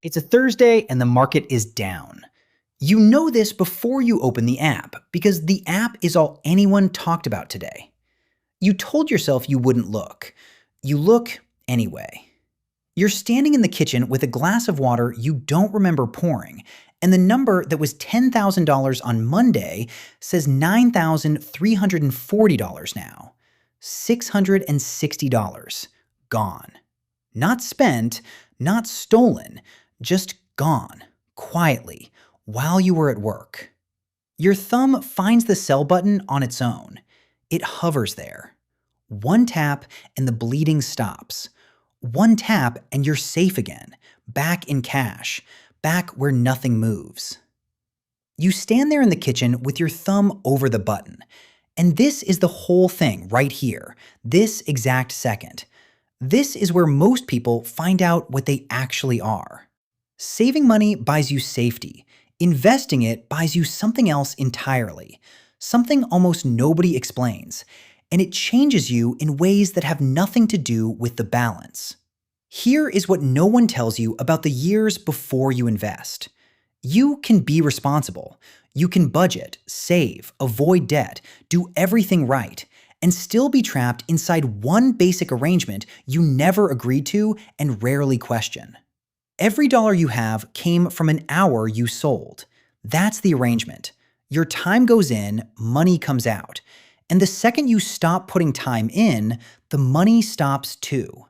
It's a Thursday and the market is down. You know this before you open the app because the app is all anyone talked about today. You told yourself you wouldn't look. You look anyway. You're standing in the kitchen with a glass of water you don't remember pouring, and the number that was $10,000 on Monday says $9,340 now. $660 gone. Not spent, not stolen, just gone, quietly, while you were at work. Your thumb finds the sell button on its own. It hovers there. One tap and the bleeding stops. One tap and you're safe again, back in cash, back where nothing moves. You stand there in the kitchen with your thumb over the button. And this is the whole thing right here, this exact second. This is where most people find out what they actually are. Saving money buys you safety. Investing it buys you something else entirely. Something almost nobody explains. And it changes you in ways that have nothing to do with the balance. Here is what no one tells you about the years before you invest. You can be responsible. You can budget, save, avoid debt, do everything right, and still be trapped inside one basic arrangement you never agreed to and rarely question. Every dollar you have came from an hour you sold. That's the arrangement. Your time goes in, money comes out. And the second you stop putting time in, the money stops too.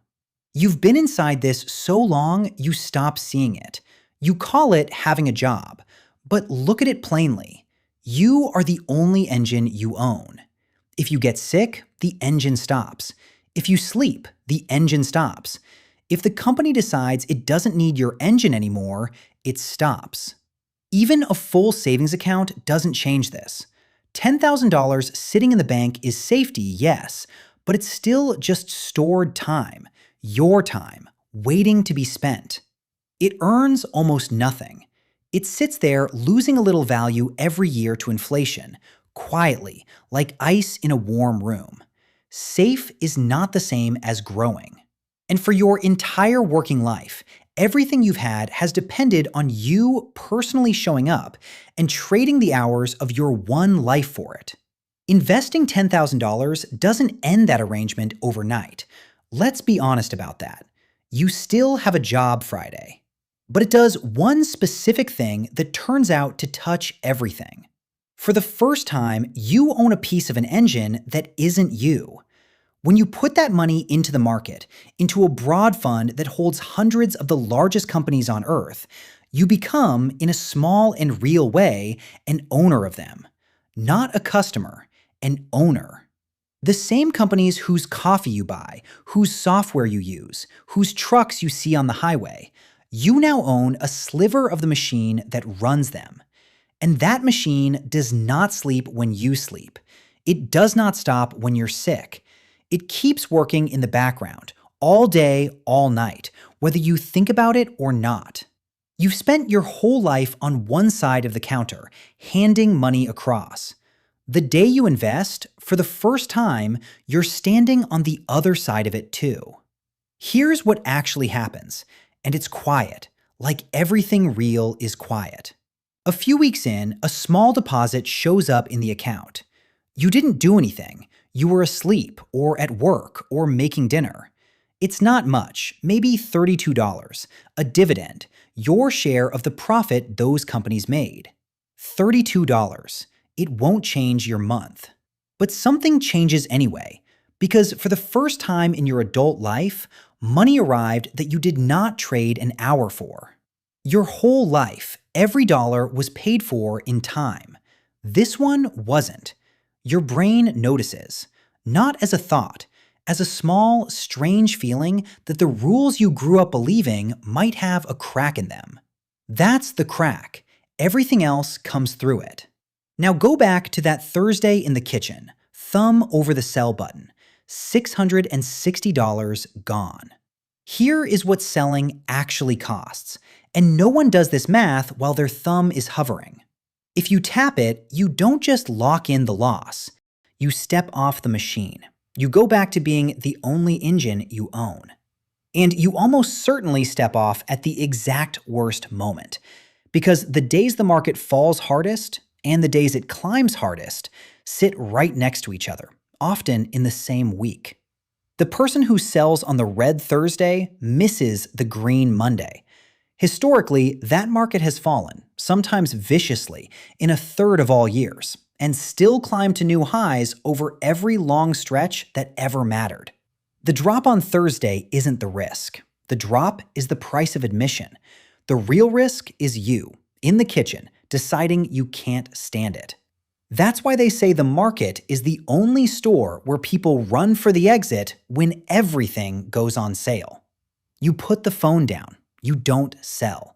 You've been inside this so long, you stop seeing it. You call it having a job. But look at it plainly. You are the only engine you own. If you get sick, the engine stops. If you sleep, the engine stops. If the company decides it doesn't need your engine anymore, it stops. Even a full savings account doesn't change this. $10,000 sitting in the bank is safety, yes, but it's still just stored time, your time, waiting to be spent. It earns almost nothing. It sits there losing a little value every year to inflation, quietly, like ice in a warm room. Safe is not the same as growing. And for your entire working life, everything you've had has depended on you personally showing up and trading the hours of your one life for it. Investing $10,000 doesn't end that arrangement overnight. Let's be honest about that. You still have a job Friday. But it does one specific thing that turns out to touch everything. For the first time, you own a piece of an engine that isn't you. When you put that money into the market, into a broad fund that holds hundreds of the largest companies on earth, you become, in a small and real way, an owner of them. Not a customer, an owner. The same companies whose coffee you buy, whose software you use, whose trucks you see on the highway. You now own a sliver of the machine that runs them. And that machine does not sleep when you sleep. It does not stop when you're sick. It keeps working in the background, all day, all night, whether you think about it or not. You've spent your whole life on one side of the counter, handing money across. The day you invest, for the first time, you're standing on the other side of it too. Here's what actually happens, and it's quiet, like everything real is quiet. A few weeks in, a small deposit shows up in the account. You didn't do anything. You were asleep, or at work, or making dinner. It's not much, maybe $32, a dividend, your share of the profit those companies made. $32. It won't change your month. But something changes anyway, because for the first time in your adult life, money arrived that you did not trade an hour for. Your whole life, every dollar was paid for in time. This one wasn't. Your brain notices, not as a thought, as a small, strange feeling that the rules you grew up believing might have a crack in them. That's the crack. Everything else comes through it. Now go back to that Thursday in the kitchen, thumb over the sell button, $660 gone. Here is what selling actually costs, and no one does this math while their thumb is hovering. If you tap it, you don't just lock in the loss. You step off the machine. You go back to being the only engine you own. And you almost certainly step off at the exact worst moment. Because the days the market falls hardest and the days it climbs hardest sit right next to each other, often in the same week. The person who sells on the red Thursday misses the green Monday. Historically, that market has fallen, sometimes viciously, in a third of all years, and still climbed to new highs over every long stretch that ever mattered. The drop on Thursday isn't the risk. The drop is the price of admission. The real risk is you, in the kitchen, deciding you can't stand it. That's why they say the market is the only store where people run for the exit when everything goes on sale. You put the phone down. You don't sell.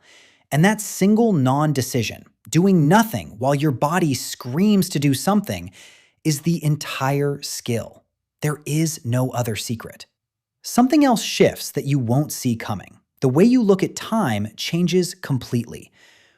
And that single non-decision, doing nothing while your body screams to do something, is the entire skill. There is no other secret. Something else shifts that you won't see coming. The way you look at time changes completely.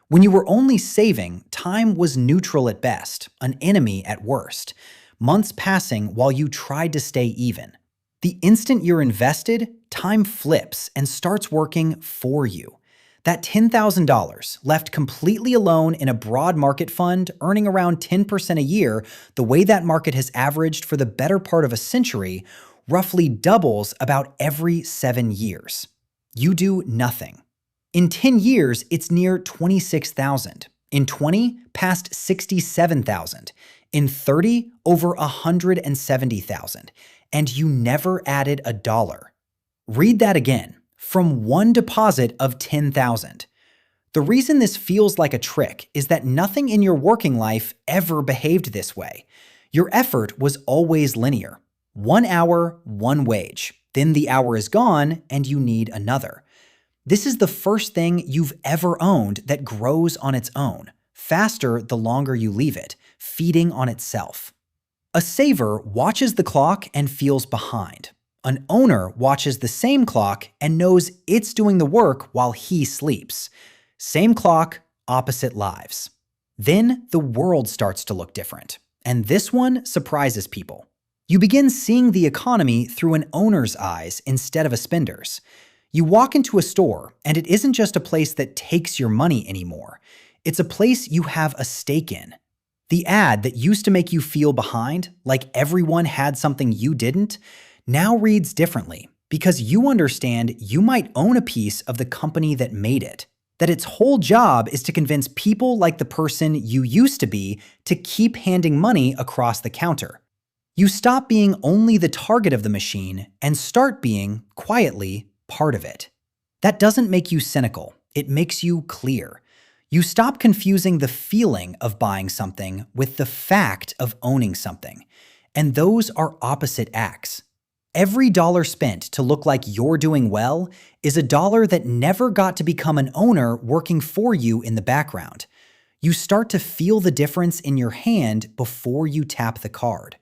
When you were only saving, time was neutral at best, an enemy at worst, months passing while you tried to stay even. The instant you're invested, time flips and starts working for you. That $10,000 left completely alone in a broad market fund earning around 10% a year, the way that market has averaged for the better part of a century, roughly doubles about every 7 years. You do nothing. In 10 years, it's near 26,000. In 20, past 67,000. In 30, over 170,000. And you never added a dollar. Read that again. From one deposit of 10,000. The reason this feels like a trick is that nothing in your working life ever behaved this way. Your effort was always linear. 1 hour, 1 wage. Then the hour is gone and you need another. This is the first thing you've ever owned that grows on its own, faster the longer you leave it, feeding on itself. A saver watches the clock and feels behind. An owner watches the same clock and knows it's doing the work while he sleeps. Same clock, opposite lives. Then the world starts to look different. And this one surprises people. You begin seeing the economy through an owner's eyes instead of a spender's. You walk into a store, and it isn't just a place that takes your money anymore. It's a place you have a stake in. The ad that used to make you feel behind, like everyone had something you didn't, now reads differently because you understand you might own a piece of the company that made it. That its whole job is to convince people like the person you used to be to keep handing money across the counter. You stop being only the target of the machine and start being, quietly, part of it. That doesn't make you cynical. It makes you clear. You stop confusing the feeling of buying something with the fact of owning something. And those are opposite acts. Every dollar spent to look like you're doing well is a dollar that never got to become an owner working for you in the background. You start to feel the difference in your hand before you tap the card.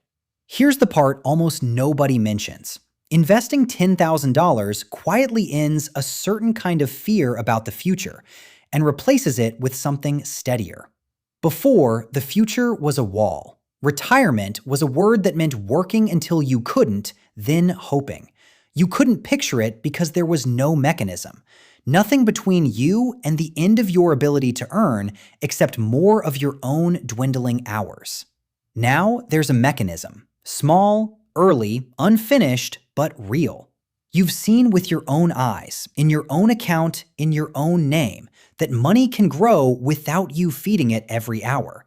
Here's the part almost nobody mentions. Investing $10,000 quietly ends a certain kind of fear about the future and replaces it with something steadier. Before, the future was a wall. Retirement was a word that meant working until you couldn't, then hoping. You couldn't picture it because there was no mechanism. Nothing between you and the end of your ability to earn except more of your own dwindling hours. Now there's a mechanism. Small, early, unfinished, but real. You've seen with your own eyes, in your own account, in your own name, that money can grow without you feeding it every hour.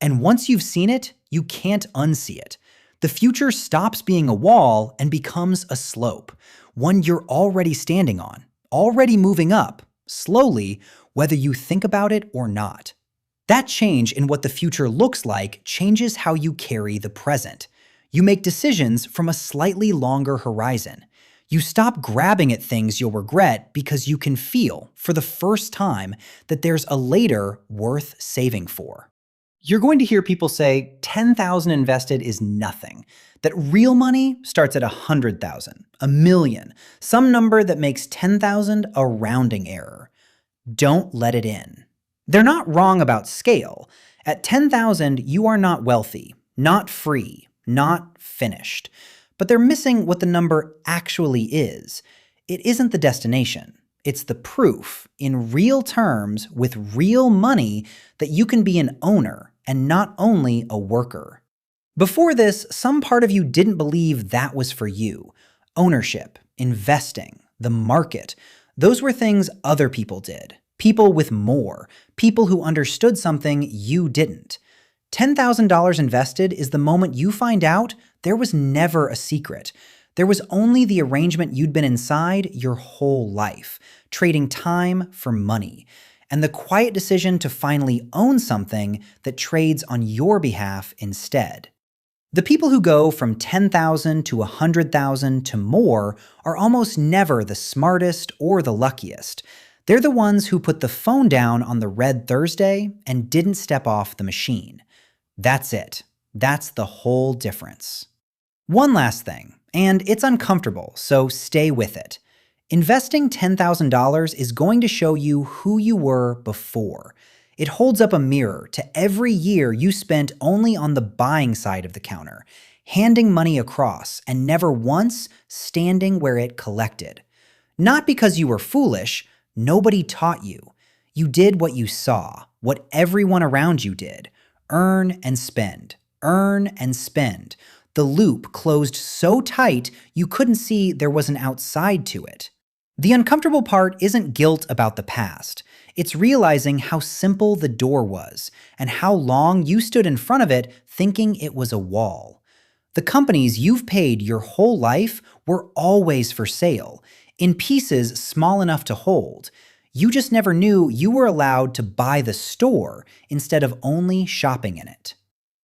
And once you've seen it, you can't unsee it. The future stops being a wall and becomes a slope, one you're already standing on, already moving up, slowly, whether you think about it or not. That change in what the future looks like changes how you carry the present. You make decisions from a slightly longer horizon. You stop grabbing at things you'll regret because you can feel, for the first time, that there's a later worth saving for. You're going to hear people say $10,000 invested is nothing, that real money starts at $100,000, $1 million, some number that makes $10,000 a rounding error. Don't let it in. They're not wrong about scale. At $10,000, you are not wealthy, not free, not finished. But they're missing what the number actually is. It isn't the destination. It's the proof, in real terms, with real money, that you can be an owner and not only a worker. Before this, some part of you didn't believe that was for you. Ownership, investing, the market, those were things other people did. People with more, people who understood something you didn't. $10,000 invested is the moment you find out there was never a secret. There was only the arrangement you'd been inside your whole life, trading time for money, and the quiet decision to finally own something that trades on your behalf instead. The people who go from 10,000 to 100,000 to more are almost never the smartest or the luckiest. They're the ones who put the phone down on the red Thursday and didn't step off the machine. That's it. That's the whole difference. One last thing, and it's uncomfortable, so stay with it. Investing $10,000 is going to show you who you were before. It holds up a mirror to every year you spent only on the buying side of the counter, handing money across and never once standing where it collected. Not because you were foolish, nobody taught you. You did what you saw, what everyone around you did. Earn and spend. Earn and spend. The loop closed so tight you couldn't see there was an outside to it. The uncomfortable part isn't guilt about the past. It's realizing how simple the door was and how long you stood in front of it thinking it was a wall. The companies you've paid your whole life were always for sale, in pieces small enough to hold. You just never knew you were allowed to buy the store instead of only shopping in it.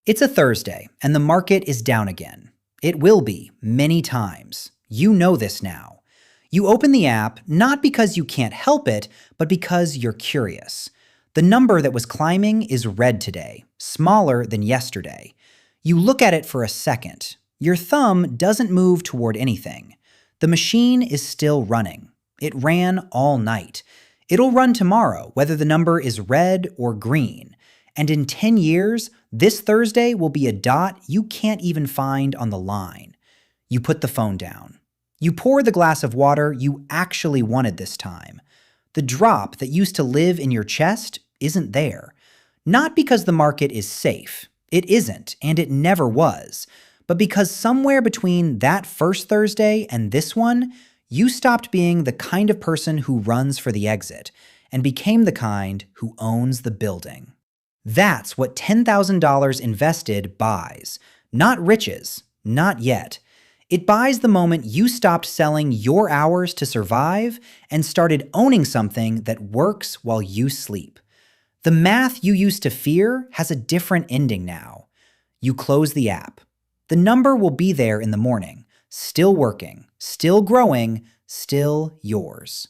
It's a Thursday, and the market is down again. It will be, many times. You know this now. You open the app not because you can't help it, but because you're curious. The number that was climbing is red today, smaller than yesterday. You look at it for a second. Your thumb doesn't move toward anything. The machine is still running. It ran all night. It'll run tomorrow, whether the number is red or green. And in 10 years, this Thursday will be a dot you can't even find on the line. You put the phone down. You pour the glass of water you actually wanted this time. The drop that used to live in your chest isn't there. Not because the market is safe. It isn't, and it never was. But because somewhere between that first Thursday and this one, you stopped being the kind of person who runs for the exit and became the kind who owns the building. That's what $10,000 invested buys. Not riches. Not yet. It buys the moment you stopped selling your hours to survive and started owning something that works while you sleep. The math you used to fear has a different ending now. You close the app. The number will be there in the morning, still working, still growing, still yours.